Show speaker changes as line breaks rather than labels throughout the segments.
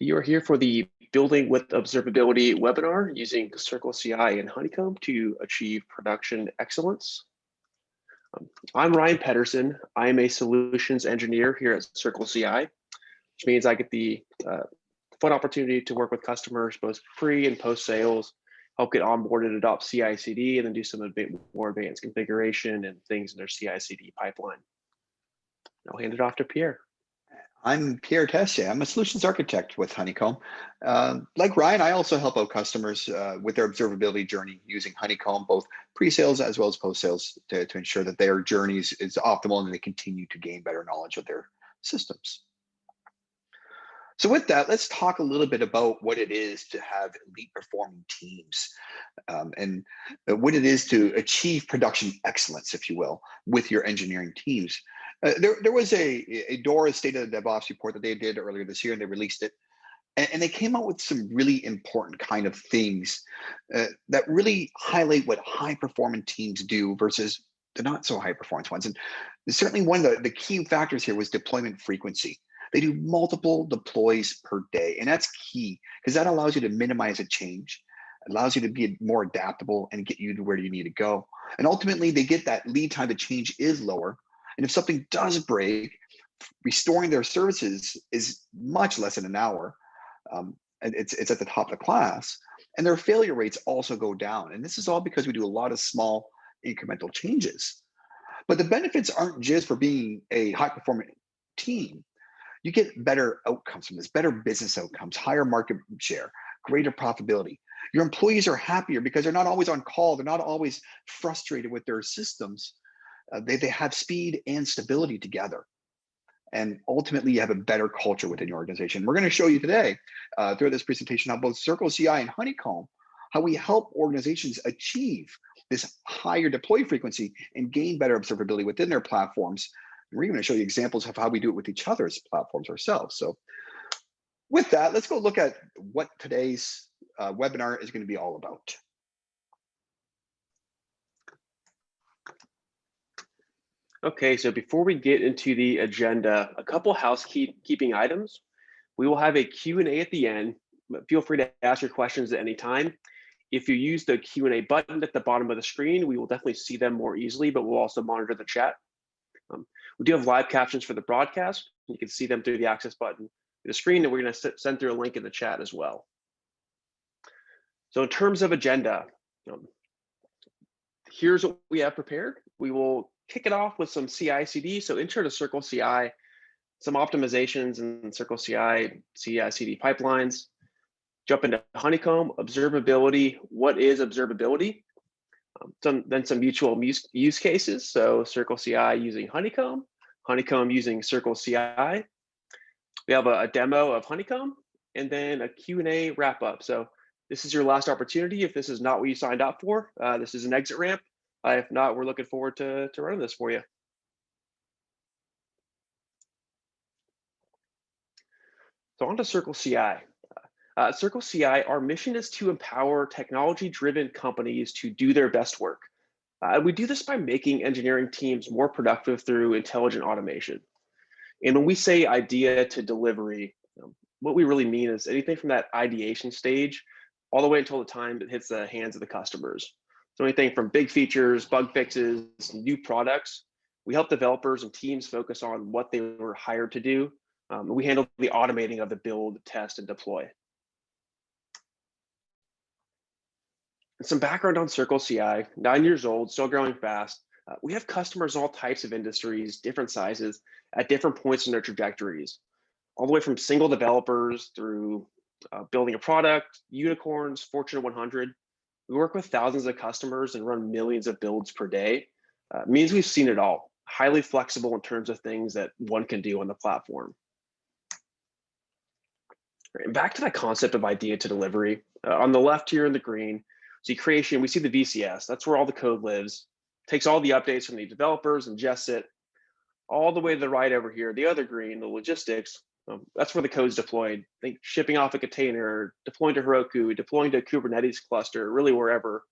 You are here for the Building with Observability webinar using CircleCI and Honeycomb to achieve production excellence. I'm Ryan Pedersen. I am a solutions engineer here at CircleCI, which means I get the fun opportunity to work with customers both pre and post sales, help get onboarded, adopt CI/CD, and then do some a bit more advanced configuration and things in their CI/CD pipeline. I'll hand it off to Pierre.
I'm Pierre Tessier. I'm a solutions architect with Honeycomb. Like Ryan, I also help out customers with their observability journey using Honeycomb, both pre-sales as well as post-sales, to ensure that their journeys is optimal and they continue to gain better knowledge of their systems. So with that, let's talk a little bit about what it is to have elite performing teams and what it is to achieve production excellence, if you will, with your engineering teams. There was a DORA State of the DevOps report that they did earlier this year, and they released it. And they came out with some really important kind of things that really highlight what high performing teams do versus the not so high performance ones. And certainly one of the key factors here was deployment frequency. They do multiple deploys per day, and that's key because that allows you to minimize a change, allows you to be more adaptable and get you to where you need to go. And ultimately, they get that lead time to change is lower. And if something does break, restoring their services is much less than an hour. And it's at the top of the class. And their failure rates also go down. And this is all because we do a lot of small incremental changes. But the benefits aren't just for being a high performing team. You get better outcomes from this, better business outcomes, higher market share, greater profitability. Your employees are happier because they're not always on call. They're not always frustrated with their systems. They have speed and stability together. And ultimately, you have a better culture within your organization. We're going to show you today through this presentation how both CircleCI and Honeycomb, how we help organizations achieve this higher deploy frequency and gain better observability within their platforms. And we're going to show you examples of how we do it with each other's platforms ourselves. So with that, let's go look at what today's webinar is going to be all about.
Okay, so before we get into the agenda, a couple housekeeping items. We will have a Q&A at the end, but feel free to ask your questions at any time. If you use the Q&A button at the bottom of the screen, we will definitely see them more easily, but we'll also monitor the chat. We do have live captions for the broadcast. You can see them through the access button to the screen, and we're going to send through a link in the chat as well. So in terms of agenda, here's what we have prepared. We will kick it off with some CI/CD, so intro to CircleCI, some optimizations in CircleCI, CI/CD pipelines, jump into Honeycomb, observability. What is observability? Then some mutual use cases, so CircleCI using Honeycomb, Honeycomb using CircleCI. We have a demo of Honeycomb, and then a Q&A wrap up. So this is your last opportunity. If this is not what you signed up for, this is an exit ramp. If not, we're looking forward to running this for you. So on to CircleCI. CircleCI, our mission is to empower technology-driven companies to do their best work. We do this by making engineering teams more productive through intelligent automation. And when we say idea to delivery, what we really mean is anything from that ideation stage all the way until the time it hits the hands of the customers. So anything from big features, bug fixes, new products, we help developers and teams focus on what they were hired to do. We handle the automating of the build, test, and deploy. And some background on CircleCI, 9 years old, still growing fast. We have customers in all types of industries, different sizes, at different points in their trajectories, all the way from single developers through building a product, unicorns, Fortune 100. We work with thousands of customers and run millions of builds per day. It means we've seen it all, highly flexible in terms of things that one can do on the platform. And back to that concept of idea to delivery. On the left here in the green, see creation, we see the VCS. That's where all the code lives. Takes all the updates from the developers, ingests it. All the way to the right over here, the other green, the logistics, that's where the code's deployed. Think shipping off a container, deploying to Heroku, deploying to a Kubernetes cluster, really wherever.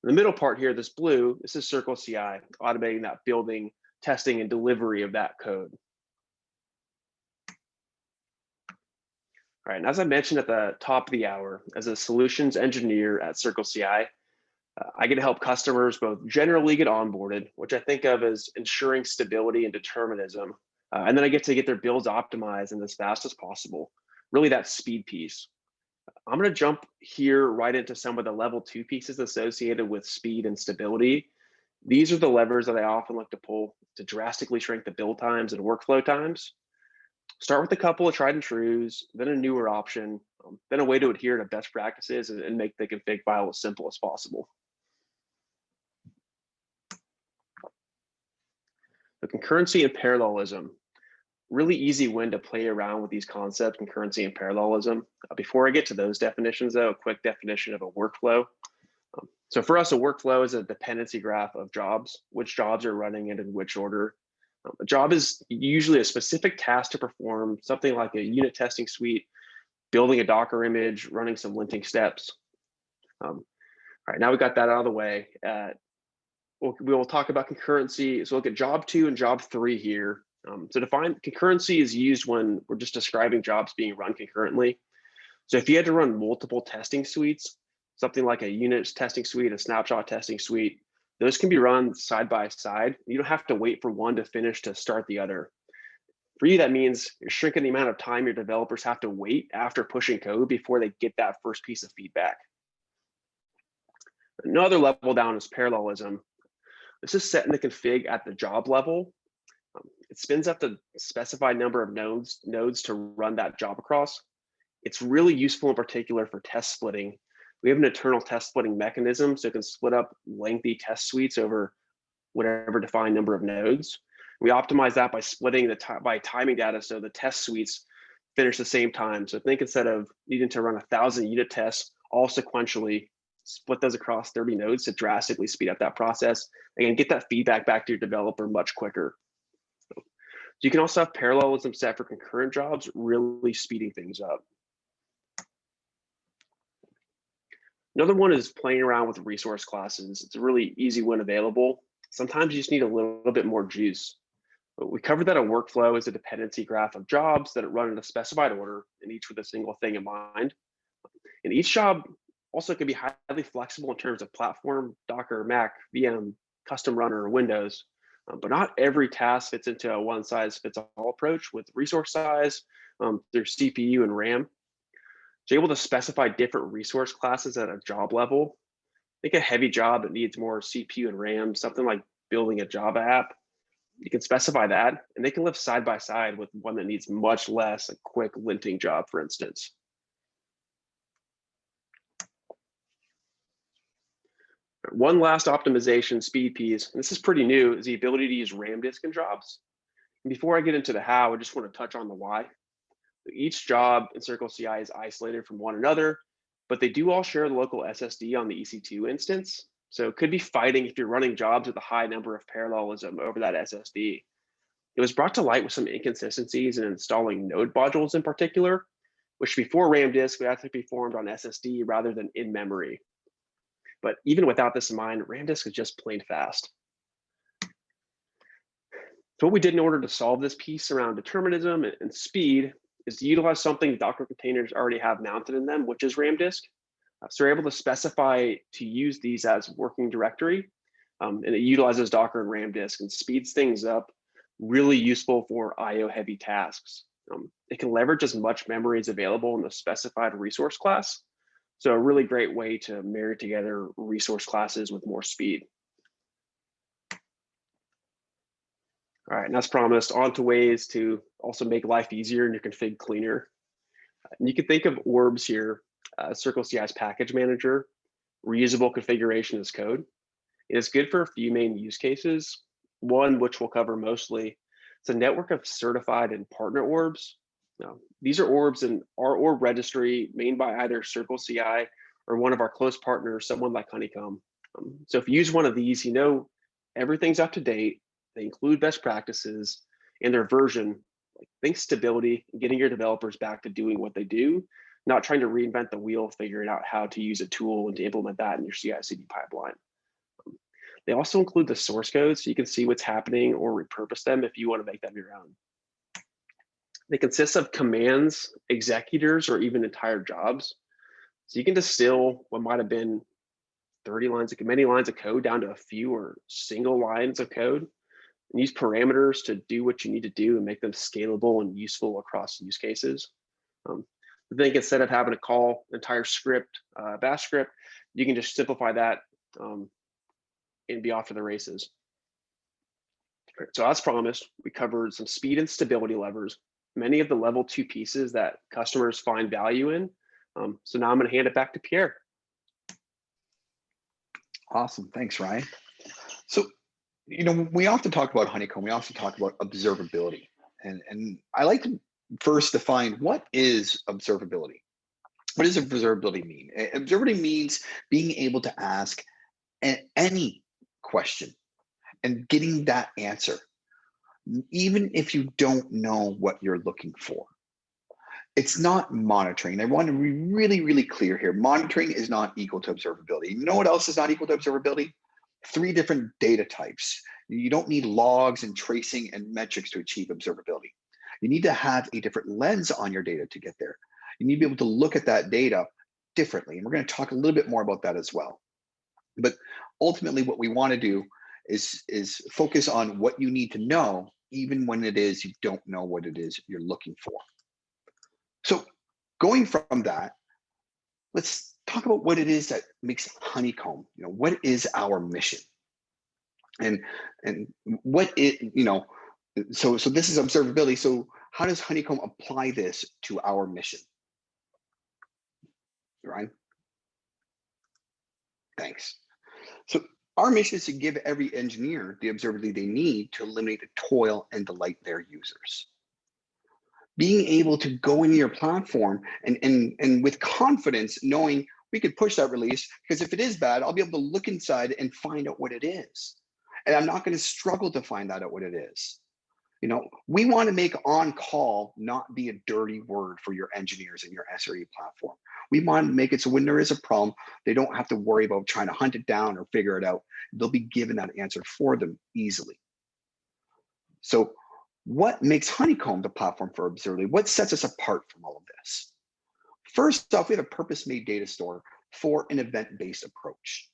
In the middle part here, this blue, this is CircleCI, automating that building, testing, and delivery of that code. All right, and as I mentioned at the top of the hour, as a solutions engineer at CircleCI, I get to help customers both generally get onboarded, which I think of as ensuring stability and determinism. And then I get to get their builds optimized and as fast as possible. Really, that speed piece. I'm going to jump here right into some of the level 2 pieces associated with speed and stability. These are the levers that I often look to pull to drastically shrink the build times and workflow times. Start with a couple of tried and trues, then a newer option, then a way to adhere to best practices and make the config file as simple as possible. The concurrency and parallelism, really easy when to play around with these concepts, concurrency and parallelism. Before I get to those definitions though, a quick definition of a workflow. So for us, a workflow is a dependency graph of jobs, which jobs are running and in which order. A job is usually a specific task to perform, something like a unit testing suite, building a Docker image, running some linting steps. All right, now we got that out of the way. We will talk about concurrency. So look at job 2 and job 3 here. So define concurrency is used when we're just describing jobs being run concurrently. So if you had to run multiple testing suites, something like a unit testing suite, a snapshot testing suite, those can be run side by side. You don't have to wait for one to finish to start the other. For you, that means you're shrinking the amount of time your developers have to wait after pushing code before they get that first piece of feedback. Another level down is parallelism. This is setting the config at the job level. It spins up the specified number of nodes to run that job across. It's really useful in particular for test splitting. We have an internal test splitting mechanism, so it can split up lengthy test suites over whatever defined number of nodes. We optimize that by splitting by timing data so the test suites finish the same time. So think instead of needing to run 1,000 unit tests all sequentially, split those across 30 nodes to drastically speed up that process. Again, get that feedback back to your developer much quicker. So you can also have parallelism set for concurrent jobs, really speeding things up. Another one is playing around with resource classes. It's a really easy one available. Sometimes you just need a little bit more juice. But we covered that a workflow is a dependency graph of jobs that run in a specified order, and each with a single thing in mind. And each job also can be highly flexible in terms of platform, Docker, Mac, VM, custom runner, or Windows. But not every task fits into a one-size-fits-all approach with resource size, their CPU and RAM. So you're able to specify different resource classes at a job level. Think a heavy job that needs more CPU and RAM, something like building a Java app. You can specify that, and they can live side by side with one that needs much less, a quick linting job, for instance. One last optimization speed piece, and this is pretty new, is the ability to use RAM disk in jobs. And before I get into the how, I just want to touch on the why. Each job in CircleCI is isolated from one another, but they do all share the local SSD on the EC2 instance. So it could be fighting if you're running jobs with a high number of parallelism over that SSD. It was brought to light with some inconsistencies in installing node modules in particular, which before RAM disk would have to be formed on SSD rather than in memory. But even without this in mind, RAM disk is just plain fast. So what we did in order to solve this piece around determinism and speed is to utilize something Docker containers already have mounted in them, which is RAM disk. So we're able to specify to use these as working directory, and it utilizes Docker and RAM disk and speeds things up, really useful for IO heavy tasks. It can leverage as much memory as available in the specified resource class. So a really great way to marry together resource classes with more speed. All right, and as promised, on to ways to also make life easier and your config cleaner. And you can think of Orbs here, CircleCI's package manager, reusable configuration as code. It is good for a few main use cases. One, which we'll cover mostly, it's a network of certified and partner Orbs. Now, these are Orbs in our Orb registry made by either CircleCI or one of our close partners, someone like Honeycomb. So if you use one of these, you know everything's up to date. They include best practices in their version. Like, think stability, getting your developers back to doing what they do, not trying to reinvent the wheel, figuring out how to use a tool and to implement that in your CI/CD pipeline. They also include the source code so you can see what's happening or repurpose them if you want to make them your own. They consist of commands, executors, or even entire jobs. So you can distill what might have been 30 lines of many lines of code down to a few or single lines of code and use parameters to do what you need to do and make them scalable and useful across use cases. I think instead of having to call entire script, bash script, you can just simplify that and be off to the races. So as promised, we covered some speed and stability levers, many of the level 2 pieces that customers find value in. So now I'm going to hand it back to Pierre.
Awesome. Thanks, Ryan. So, we often talk about Honeycomb. We often talk about observability. And I like to first define what is observability. What does observability mean? Observability means being able to ask any question and getting that answer, even if you don't know what you're looking for. It's not monitoring. I want to be really, really clear here. Monitoring is not equal to observability. You know what else is not equal to observability? 3 different data types. You don't need logs and tracing and metrics to achieve observability. You need to have a different lens on your data to get there. You need to be able to look at that data differently. And we're going to talk a little bit more about that as well. But ultimately, what we want to do is focus on what you need to know, even when it is you don't know what it is you're looking for. So going from that, let's talk about what it is that makes Honeycomb. What is our mission? And what it, so this is observability. So how does Honeycomb apply this to our mission? Ryan? Thanks. So our mission is to give every engineer the observability they need to eliminate the toil and delight their users. Being able to go into your platform and with confidence, knowing we could push that release, because if it is bad, I'll be able to look inside and find out what it is. And I'm not going to struggle to find out what it is. We want to make on-call not be a dirty word for your engineers and your SRE platform. We want to make it so when there is a problem, they don't have to worry about trying to hunt it down or figure it out. They'll be given that answer for them easily. So what makes Honeycomb the platform for observability? What sets us apart from all of this? First off, we have a purpose-made data store for an event-based approach.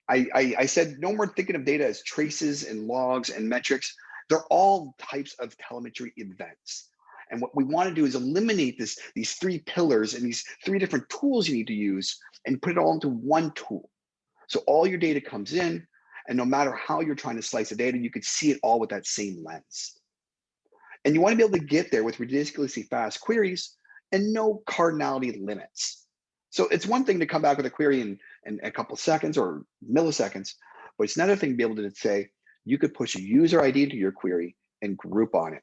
I said no more thinking of data as traces and logs and metrics. They're all types of telemetry events. And what we want to do is eliminate these 3 pillars and these 3 different tools you need to use and put it all into one tool. So all your data comes in, and no matter how you're trying to slice the data, you could see it all with that same lens. And you want to be able to get there with ridiculously fast queries and no cardinality limits. So it's one thing to come back with a query in a couple seconds or milliseconds, but it's another thing to be able to say, you could push a user ID to your query and group on it.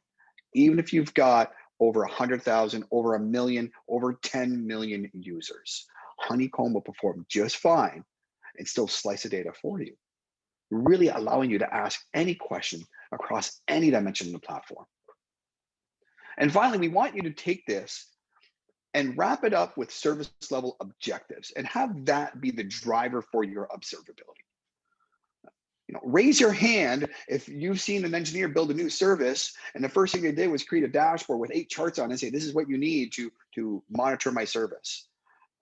Even if you've got over 100,000, over 1 million, over 10 million users, Honeycomb will perform just fine and still slice the data for you, really allowing you to ask any question across any dimension of the platform. And finally, we want you to take this and wrap it up with service level objectives and have that be the driver for your observability. Raise your hand if you've seen an engineer build a new service and the first thing they did was create a dashboard with 8 charts on it and say, this is what you need to monitor my service.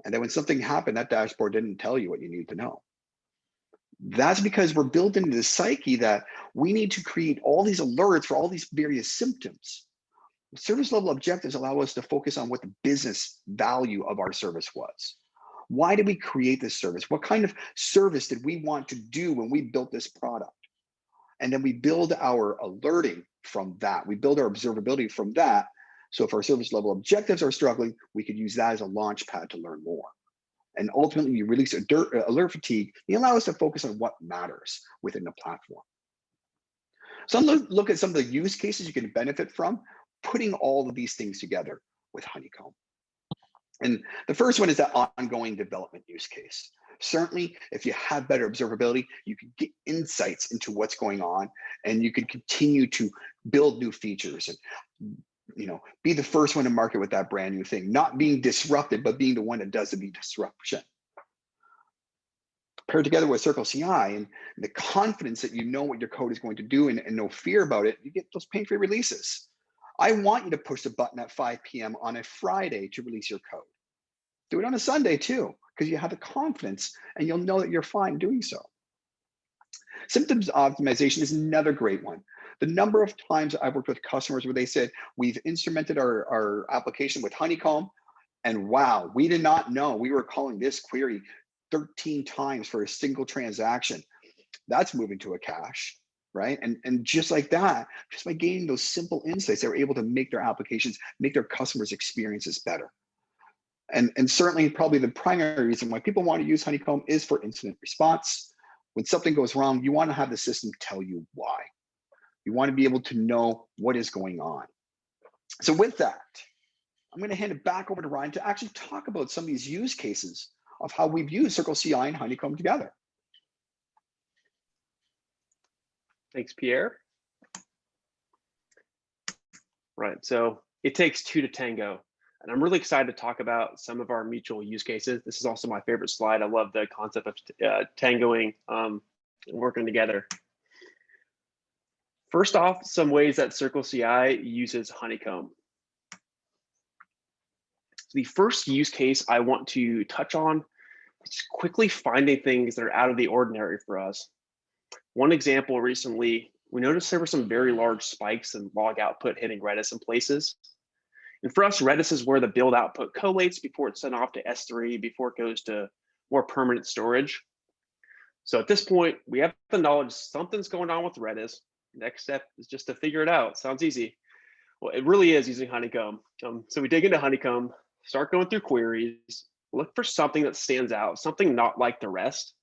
And then when something happened, that dashboard didn't tell you what you need to know. That's because we're built into the psyche that we need to create all these alerts for all these various symptoms. Service level objectives allow us to focus on what the business value of our service was. Why did we create this service? What kind of service did we want to do when we built this product? And then we build our alerting from that. We build our observability from that. So if our service level objectives are struggling, we could use that as a launch pad to learn more. And ultimately, you release alert fatigue. You allow us to focus on what matters within the platform. So look at some of the use cases you can benefit from putting all of these things together with Honeycomb. And the first one is that ongoing development use case. Certainly, if you have better observability, you can get insights into what's going on, and you can continue to build new features and be the first one to market with that brand new thing, not being disrupted, but being the one that does the disruption. Paired together with CircleCI and the confidence that you know what your code is going to do and no fear about it, you get those pain-free releases. I want you to push the button at 5 p.m. on a Friday to release your code. Do it on a Sunday too, because you have the confidence and you'll know that you're fine doing so. Symptoms optimization is another great one. The number of times I've worked with customers where they said, we've instrumented our application with Honeycomb, and wow, we did not know we were calling this query 13 times for a single transaction. That's moving to a cache, right? And just like that, just by gaining those simple insights, they were able to make their applications, make their customers' experiences better. And certainly probably the primary reason why people want to use Honeycomb is for incident response. When something goes wrong, you want to have the system tell you why. You want to be able to know what is going on. So with that, I'm going to hand it back over to Ryan to actually talk about some of these use cases of how we've used CircleCI and Honeycomb together.
Thanks, Pierre. Right, so it takes two to tango. And I'm really excited to talk about some of our mutual use cases. This is also my favorite slide. I love the concept of tangoing, working together. First off, some ways that CircleCI uses Honeycomb. The first use case I want to touch on is quickly finding things that are out of the ordinary for us. One example recently, we noticed there were some very large spikes in log output hitting Redis in places. And for us, Redis is where the build output collates before it's sent off to S3, before it goes to more permanent storage. So at this point, we have the knowledge something's going on with Redis. Next step is just to figure it out. Sounds easy. Well, it really is using Honeycomb. So we dig into Honeycomb, start going through queries, look for something that stands out, something not like the rest.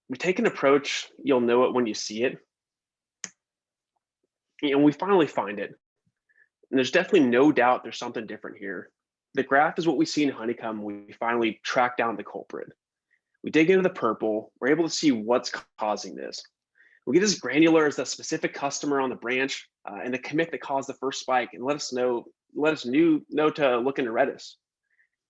We take an approach, you'll know it when you see it. And we finally find it. And there's definitely no doubt there's something different here. The graph is what we see in Honeycomb. We finally track down the culprit. We dig into the purple. We're able to see what's causing this. We get as granular as the specific customer on the branch and the commit that caused the first spike, and let us know to look into Redis.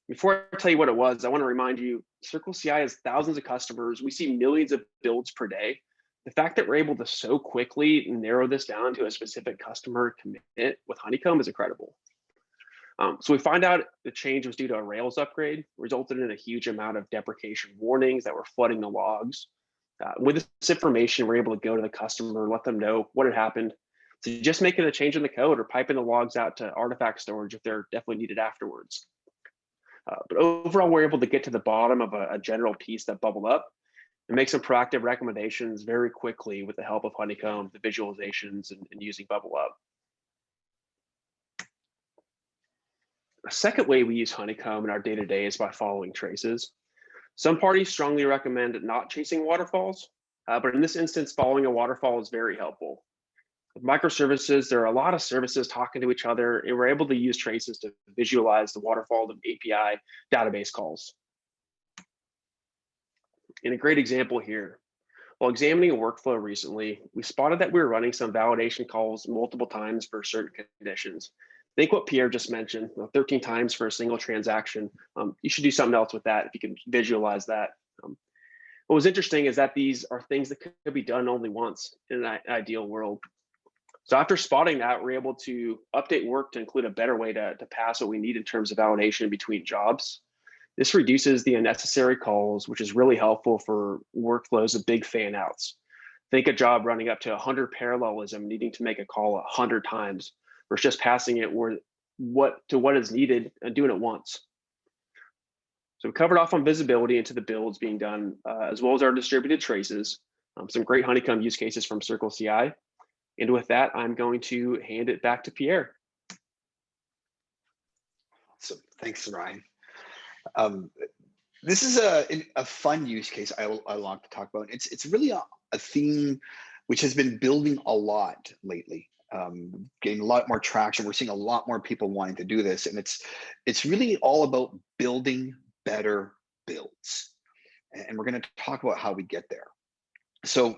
Before I tell you what it was, I want to remind you, CircleCI has thousands of customers. We see millions of builds per day. The fact that we're able to so quickly narrow this down to a specific customer commit with Honeycomb is incredible. So we find out the change was due to a Rails upgrade, resulted in a huge amount of deprecation warnings that were flooding the logs. With this information, we're able to go to the customer, let them know what had happened. So just making a change in the code or piping the logs out to artifact storage if they're definitely needed afterwards. But overall, we're able to get to the bottom of a general piece that bubbled up and make some proactive recommendations very quickly with the help of Honeycomb, the visualizations, and using Bubble Up. A second way we use Honeycomb in our day-to-day is by following traces. Some parties strongly recommend not chasing waterfalls, but in this instance, following a waterfall is very helpful. With microservices, there are a lot of services talking to each other, and we're able to use traces to visualize the waterfall of API database calls. And a great example here, while examining a workflow recently, we spotted that we were running some validation calls multiple times for certain conditions. Think what Pierre just mentioned, 13 times for a single transaction. You should do something else with that if you can visualize that. What was interesting is that these are things that could be done only once in an ideal world. So after spotting that, we're able to update work to include a better way to pass what we need in terms of validation between jobs. This reduces the unnecessary calls, which is really helpful for workflows of big fan outs. Think a job running up to 100 parallelism, needing to make a call 100 times versus just passing it to what is needed and doing it once. So we covered off on visibility into the builds being done, as well as our distributed traces, some great Honeycomb use cases from CircleCI. And with that, I'm going to hand it back to Pierre.
So thanks, Ryan. This is a fun use case I like to talk about. It's really a theme which has been building a lot lately, getting a lot more traction. We're seeing a lot more people wanting to do this, and it's really all about building better builds. And we're going to talk about how we get there. So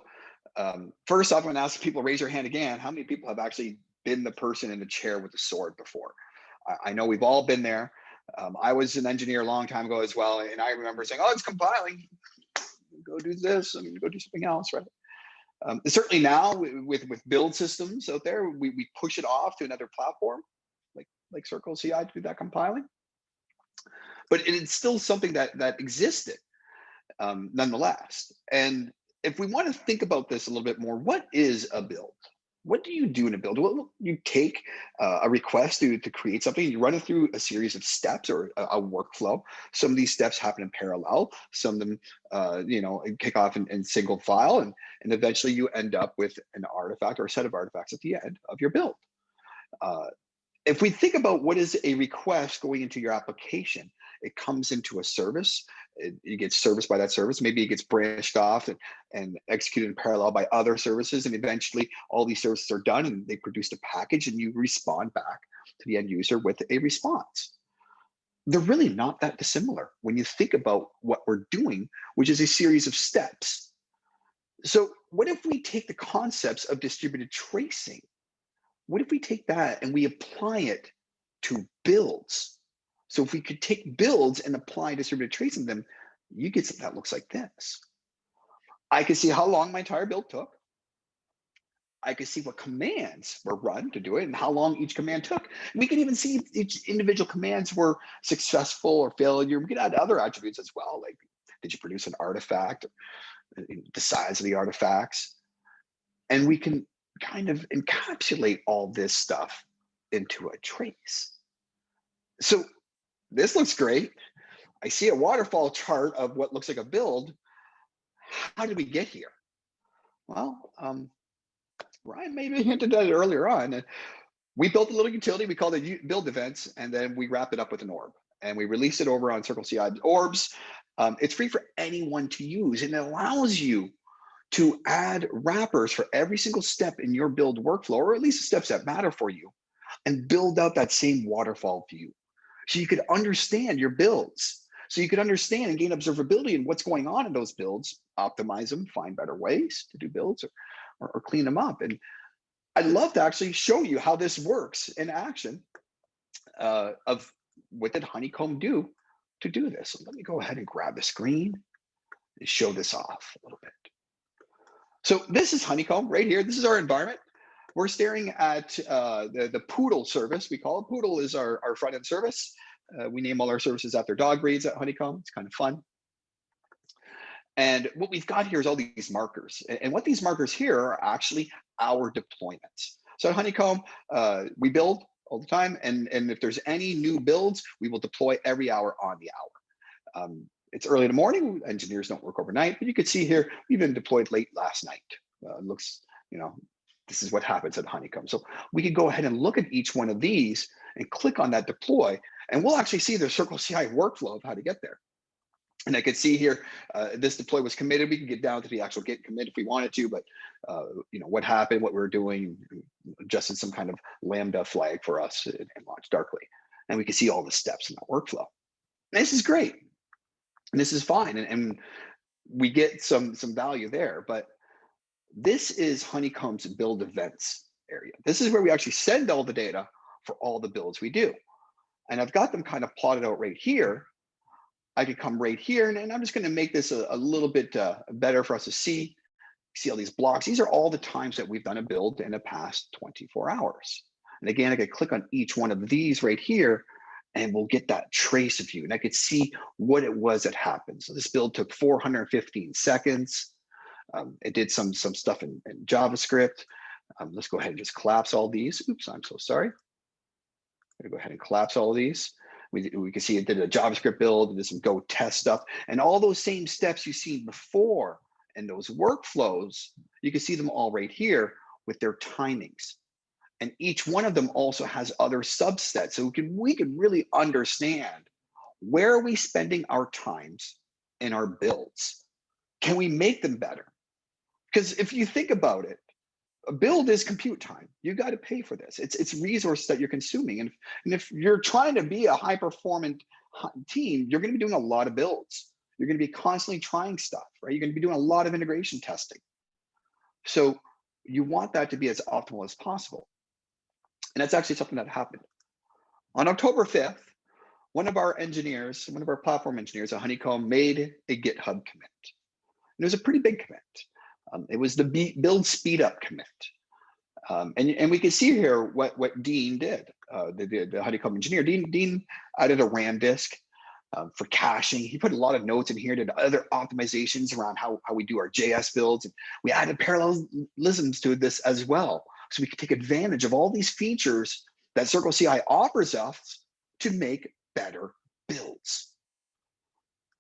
first off, I'm going to ask people, raise your hand again. How many people have actually been the person in the chair with the sword before? I know we've all been there. I was an engineer a long time ago as well, and I remember saying, "Oh, it's compiling. Go do this and go do something else," right? Certainly now with build systems out there, we push it off to another platform like CircleCI to do that compiling. But it's still something that existed nonetheless. And if we want to think about this a little bit more, what is a build? What do you do in a build? Well, you take a request to create something, you run it through a series of steps or a workflow. Some of these steps happen in parallel. Some of them, kick off in single file, and eventually you end up with an artifact or a set of artifacts at the end of your build. If we think about what is a request going into your application, it comes into a service. It gets serviced by that service. Maybe it gets branched off and executed in parallel by other services. And eventually all these services are done and they produced a package, and you respond back to the end user with a response. They're really not that dissimilar when you think about what we're doing, which is a series of steps. So what if we take the concepts of distributed tracing? What if we take that and we apply it to builds? So if we could take builds and apply distributed tracing to them, you get something that looks like this. I can see how long my entire build took. I could see what commands were run to do it and how long each command took. We can even see if each individual commands were successful or failure. We could add other attributes as well, like did you produce an artifact, the size of the artifacts, and we can kind of encapsulate all this stuff into a trace. So this looks great. I see a waterfall chart of what looks like a build. How did we get here? Well, Ryan maybe hinted at it earlier on. We built a little utility. We called it build events, and then we wrapped it up with an orb. And we released it over on CircleCI Orbs. It's free for anyone to use, and it allows you to add wrappers for every single step in your build workflow, or at least the steps that matter for you, and build out that same waterfall view. So you could understand your builds. So you could understand and gain observability in what's going on in those builds, optimize them, find better ways to do builds or clean them up. And I'd love to actually show you how this works in action of what did Honeycomb do to do this. So let me go ahead and grab the screen and show this off a little bit. So this is Honeycomb right here. This is our environment. We're staring at the Poodle service. We call it Poodle is our front-end service. We name all our services after dog breeds at Honeycomb. It's kind of fun. And what we've got here is all these markers. And what these markers here are actually our deployments. So at Honeycomb, we build all the time. And if there's any new builds, we will deploy every hour on the hour. It's early in the morning. Engineers don't work overnight. But you could see here, we've been deployed late last night. Looks, this is what happens at Honeycomb. So we could go ahead and look at each one of these and click on that deploy. And we'll actually see the CircleCI workflow of how to get there. And I could see here, this deploy was committed. We can get down to the actual git commit if we wanted to, but what happened, what we were doing, adjusted some kind of Lambda flag for us and launched darkly. And we can see all the steps in that workflow. And this is great. And this is fine. And we get some value there, but this is Honeycomb's build events area. This is where we actually send all the data for all the builds we do. And I've got them kind of plotted out right here. I could come right here, and I'm just going to make this a little bit better for us to see. See all these blocks. These are all the times that we've done a build in the past 24 hours. And again, I could click on each one of these right here, and we'll get that trace of you. And I could see what it was that happened. So this build took 415 seconds. It did some stuff in JavaScript. Let's go ahead and just collapse all these. Oops, I'm so sorry. I'm going to go ahead and collapse all of these. We can see it did a JavaScript build, it did some Go test stuff, and all those same steps you've seen before and those workflows, you can see them all right here with their timings. And each one of them also has other subsets. So we can really understand where are we spending our times in our builds? Can we make them better? Because if you think about it, a build is compute time. You got to pay for this. It's resources that you're consuming. And if you're trying to be a high performant team, you're going to be doing a lot of builds. You're going to be constantly trying stuff, right? You're going to be doing a lot of integration testing. So you want that to be as optimal as possible. And that's actually something that happened. On October 5th, one of our platform engineers at Honeycomb made a GitHub commit. And it was a pretty big commit. It was the build speed up commit. And we can see here what Dean did, the Honeycomb engineer. Dean added a RAM disk for caching. He put a lot of notes in here, did other optimizations around how we do our JS builds. And we added parallelisms to this as well. So we could take advantage of all these features that CircleCI offers us to make better builds.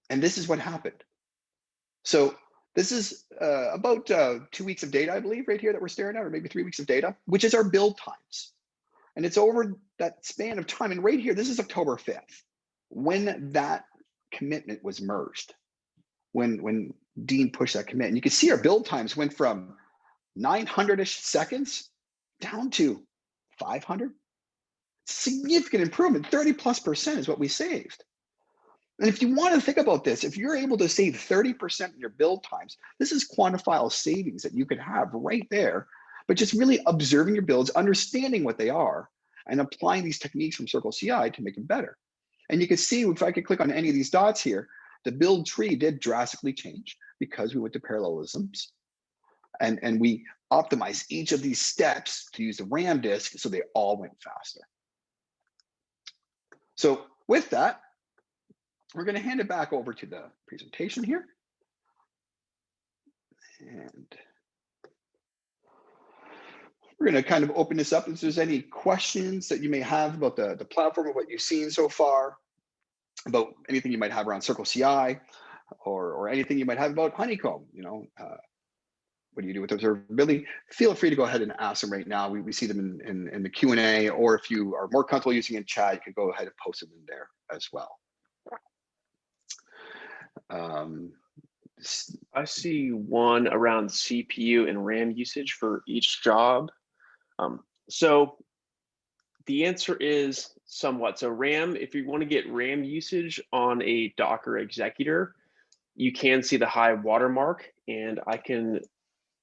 And this is what happened. So this is about 2 weeks of data, I believe, right here that we're staring at, or maybe 3 weeks of data, which is our build times. And it's over that span of time. And right here, this is October 5th, when that commitment was merged, when Dean pushed that commit. And you can see our build times went from 900-ish seconds down to 500. Significant improvement, 30+% is what we saved. And if you want to think about this, if you're able to save 30% in your build times, this is quantifiable savings that you could have right there, but just really observing your builds, understanding what they are, and applying these techniques from CircleCI to make them better. And you can see, if I could click on any of these dots here, the build tree did drastically change because we went to parallelisms. And we optimized each of these steps to use the RAM disk so they all went faster. So with that, we're going to hand it back over to the presentation here. And we're going to kind of open this up if there's any questions that you may have about the platform or what you've seen so far, about anything you might have around CircleCI, or anything you might have about Honeycomb. You know, what do you do with observability? Feel free to go ahead and ask them right now. We see them in the Q&A, or if you are more comfortable using in chat, you can go ahead and post them in there as well.
I see one around CPU and RAM usage for each job. So the answer is somewhat. So RAM, if you want to get RAM usage on a Docker executor, you can see the high watermark, and I can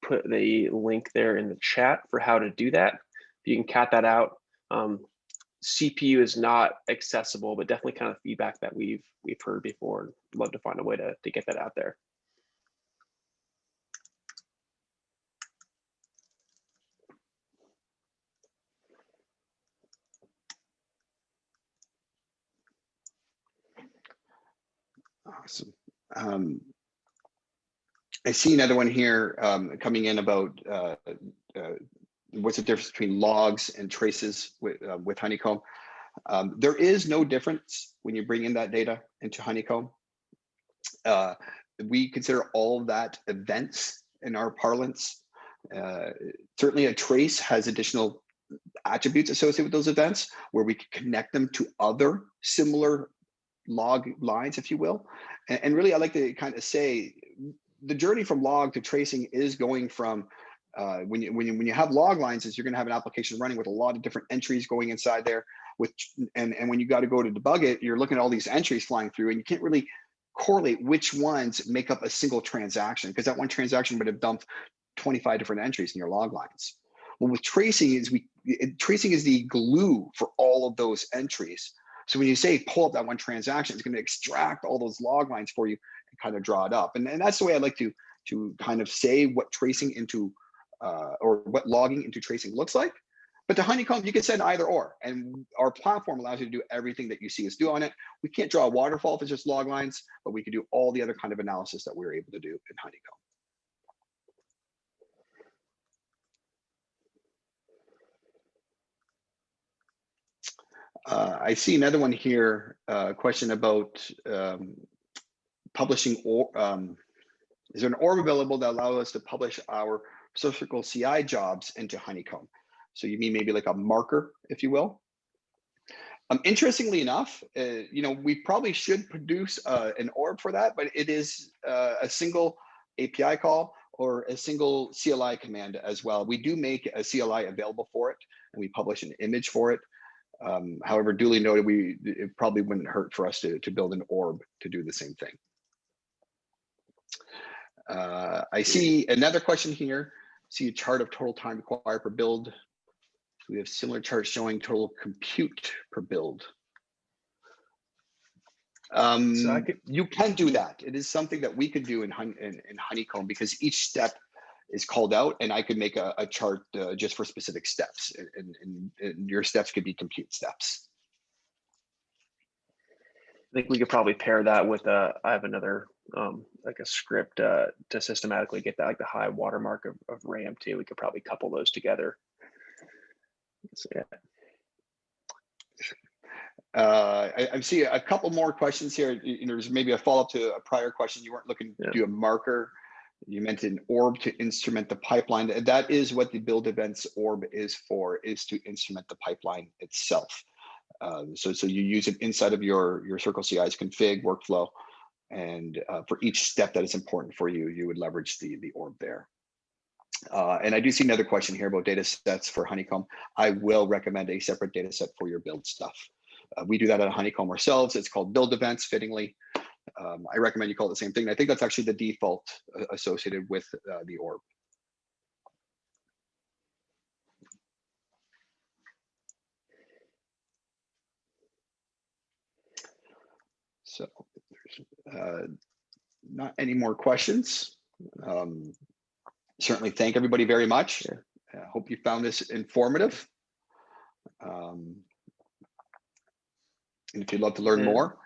put the link there in the chat for how to do that. You can cat that out. CPU is not accessible, but definitely kind of feedback that we've heard before. Love to find a way to get that out there.
Awesome. I see another one here coming in about what's the difference between logs and traces with Honeycomb. There is no difference when you bring in that data into Honeycomb. We consider all of that events in our parlance. Certainly a trace has additional attributes associated with those events where we can connect them to other similar log lines, if you will. And really, I like to kind of say the journey from log to tracing is going from when you have log lines, is you're going to have an application running with a lot of different entries going inside there. And when you got to go to debug it, you're looking at all these entries flying through, and you can't really correlate which ones make up a single transaction, because that one transaction would have dumped 25 different entries in your log lines. Well, with tracing tracing is the glue for all of those entries. So when you say pull up that one transaction, it's going to extract all those log lines for you and kind of draw it up. And that's the way I like to kind of say what tracing into or what logging into tracing looks like. But to Honeycomb, you can send either or, and our platform allows you to do everything that you see us do on it. We can't draw a waterfall if it's just log lines, but we can do all the other kind of analysis that we're able to do in Honeycomb. I see another one here, question about publishing, is there an orb available that allows us to publish our CircleCI jobs into Honeycomb? So you mean maybe like a marker, if you will? Interestingly enough, we probably should produce an orb for that, but it is a single API call or a single CLI command as well. We do make a CLI available for it, and we publish an image for it. However, duly noted, it probably wouldn't hurt for us to build an orb to do the same thing. I see another question here. See a chart of total time required per build. We have similar charts showing total compute per build. You can do that. It is something that we could do in Honeycomb, because each step is called out, and I could make a chart just for specific steps, and your steps could be compute steps.
I think we could probably pair that with I have another like a script to systematically get that, like the high watermark of RAM too. We could probably couple those together. So, yeah.
I see a couple more questions here. There's maybe a follow-up to a prior question. You weren't looking to do a marker. You meant an orb to instrument the pipeline. That is what the build events orb is for, is to instrument the pipeline itself. So you use it inside of your CircleCI's config workflow, and for each step that is important for you, you would leverage the orb there. And I do see another question here about data sets for Honeycomb. I will recommend a separate data set for your build stuff. We do that at Honeycomb ourselves. It's called build events, fittingly. I recommend you call it the same thing. I think that's actually the default associated with the orb. So there's not any more questions. Certainly thank everybody very much. I hope you found this informative. And if you'd love to learn more,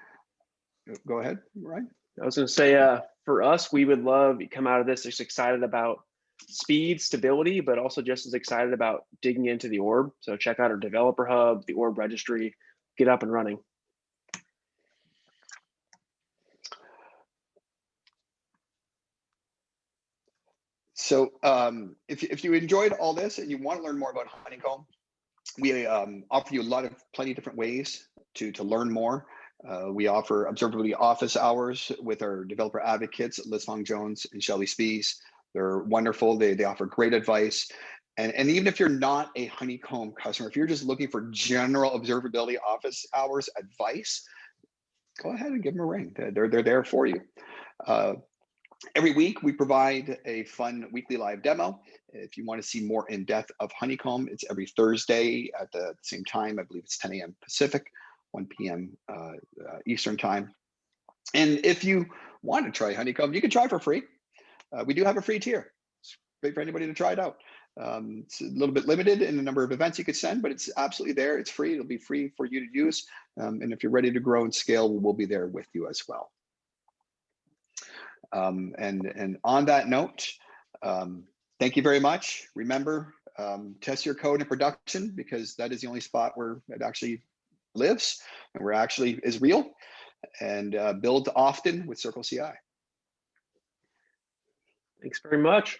go ahead, Ryan.
I was going to say, for us, we would love you come out of this just excited about speed, stability, but also just as excited about digging into the orb. So check out our developer hub, the orb registry, get up and running.
So if you enjoyed all this and you want to learn more about Honeycomb, we offer you plenty of different ways to learn more. We offer observability office hours with our developer advocates, Liz Fong Jones and Shelly Spees. They're wonderful. They offer great advice. And even if you're not a Honeycomb customer, if you're just looking for general observability office hours advice, go ahead and give them a ring. They're there for you. Every week, we provide a fun weekly live demo. If you want to see more in depth of Honeycomb, it's every Thursday at the same time. I believe it's 10 a.m. Pacific, 1 p.m. Eastern time. And if you want to try Honeycomb, you can try for free. We do have a free tier. It's great for anybody to try it out. It's a little bit limited in the number of events you could send, but it's absolutely there. It's free. It'll be free for you to use. And if you're ready to grow and scale, we'll be there with you as well. And on that note, thank you very much. Remember, test your code in production, because that is the only spot where it actually lives and where it actually is real. And build often with CircleCI.
Thanks very much.